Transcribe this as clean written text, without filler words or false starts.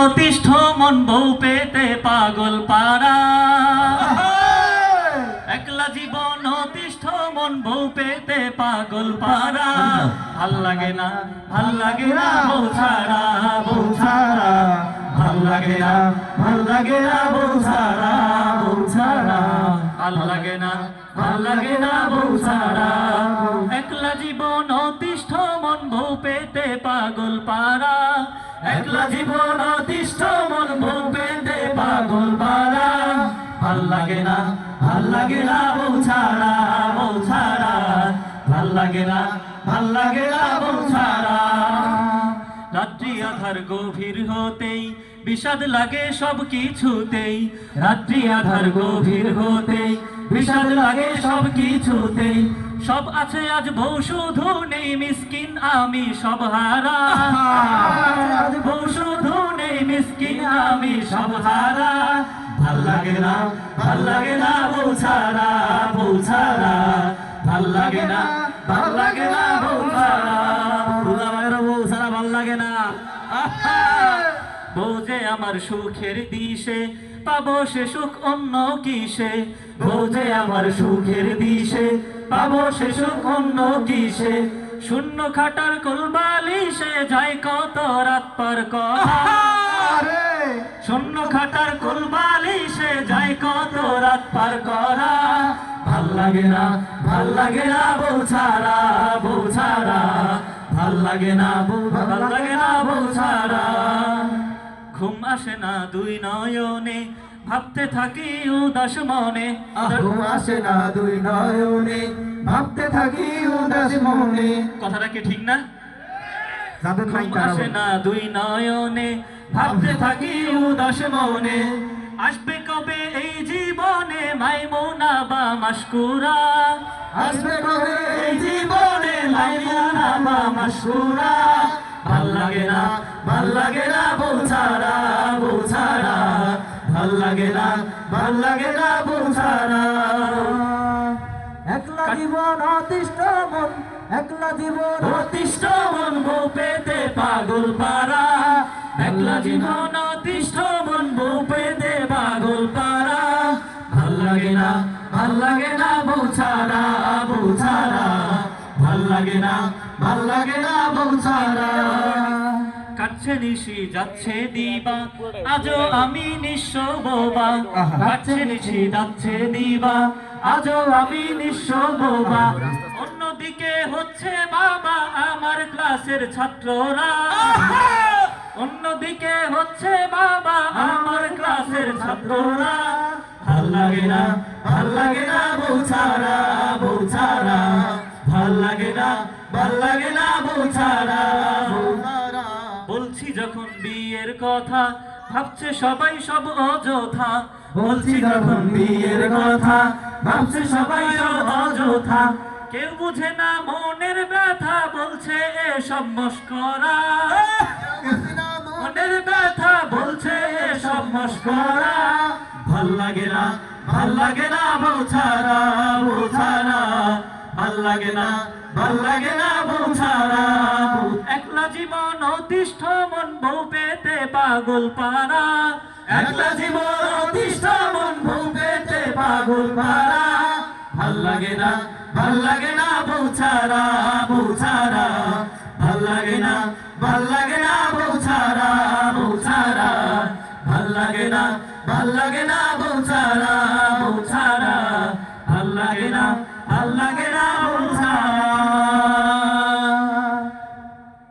অতিষ্ঠ মন বউ পেতে পাগল পারা, একলা জীবন অতিষ্ঠ মন বউ পেতে পাগল পারা। ভাল লাগে না, ভাল লাগে না বউ ছাড়া, বউ ছাড়া ভাল লাগে না, ভাল লাগে না বউ ছাড়া, বউ ছাড়া ভাল লাগে না, ভাল লাগে না বউ ছাড়া। একলা জীবন অতিষ্ঠ মন বউ পেতে পাগল পারা, একলা জীবন অতিষ্ঠ মন বউ পেতে পাগল পারা। ভাল লাগে না, ভাল লাগে না বউ ছাড়া, বউ ছাড়া ভাল লাগে না, ভাল লাগে না বউ ছাড়া। রাত্রি আধার গভীর হতেই বিষাদ লাগে সব কিছুতেই, রাত্রি আধার গভীর হতেই বিষাদ লাগে সব কিছুতেই। সব আছে আজ বউ শুধু নেই মিসকিন আমি সব হারা, আজ বউ শুধু নেই মিসকিন আমি সব হারা। ভাল লাগে না, ভাল লাগে না বউ ছাড়া, বউ ছাড়া ভাল লাগে না, ভাল লাগে না বউ ছাড়া। বউ ছাড়া ভাল লাগে না। বউ যে আমার সুখের দিশে, পাবো সে সুখ অন্য কিসে। বউ যে আমার সুখের দিশে, পাবো সে সুখ অন্য কিসে। শূন্য খাটার কোলবালিশে যায় কত রাত পার করা, শূন্য খাটার কোলবালিশে যায় কত রাত পার করা। ভাল লাগে না, ভাল লাগে না বউ ছাড়া, বউ ছাড়া ভাল লাগে না, ভাল লাগে না বউ ছাড়া। ঘুম আসে না দুই নয়নে, ভাবতে থাকি উদাস মনে। ঘুম আসে না দুই নয়নে, ভাবতে থাকি উদাস মনে। কথাটা কি ঠিক না? ঘুম আসে না দুই নয়নে, ভাবতে থাকি উদাস মনে। আসবে কবে এই জীবনে মাইমুনা বা মাশকুরা, আসবে কবে এই জীবনে মাইমুনা বা মাশকুরা। ভাল লাগে না, ভাল লাগে না বউ ছাড়া, বউ ছাড়া ভাল লাগে না, ভাল লাগে না বউ ছাড়া। একলা জীবন অতিষ্ঠ মন, একলা জীবন অতিষ্ঠ মন বউ পেতে পাগল পারা, একলা জীবন অতিষ্ঠ মন বউ পেতে পাগল পারা। ভাল লাগে না, ভাল লাগে না বউ ছাড়া, বউ ছাড়া ভাল লাগে না, ভাল লাগে না বউ ছাড়া। কাটছে নিশি যাচ্ছে দিবা, আজও আমি নিঃস্ব বোবা। কাটছে নিশি যাচ্ছে দিবা, আজও আমি নিঃস্ব বোবা। অন্যদিকে হচ্ছে বাবা আমার ক্লাসের ছাত্ররা, অন্যদিকে হচ্ছে বাবা আমার ক্লাসের ছাত্ররা। ভাল লাগে না, ভাল লাগে না বউ ছাড়া, বউ ছাড়া ভাল লাগে না, ভাল লাগে না বউ ছাড়া। বলছি যখন বিয়ের কথা, ভাবছে সবাই সব অযথা। বলছি যখন বিয়ের কথা, ভাবছে সবাই সব অযথা। কেউ বুঝে না মনের ব্যথা, বলছে এসব মস্করা। মনের ব্যথা বলছে এসব মস্করা। ভাল লাগে না, ভাল লাগে না বউ ছাড়া, বউ ছাড়া ভাল লাগে না, ভাল লাগে না বউ ছাড়া। একলা জীবন অতিষ্ঠ মন বউ পেতে পাগল পারা, একলা জীবন অতিষ্ঠ মন বউ পেতে পাগল পারা। ভাল লাগে না, ভাল লাগে না বউ ছাড়া, বউ ছাড়া ভাল লাগে না, ভাল লাগে না বউ ছাড়া, বউ ছাড়া ভাল লাগে না, ভাল লাগে না বউ ছাড়া, বউ ছাড়া ভাল লাগে না, ভাল লাগে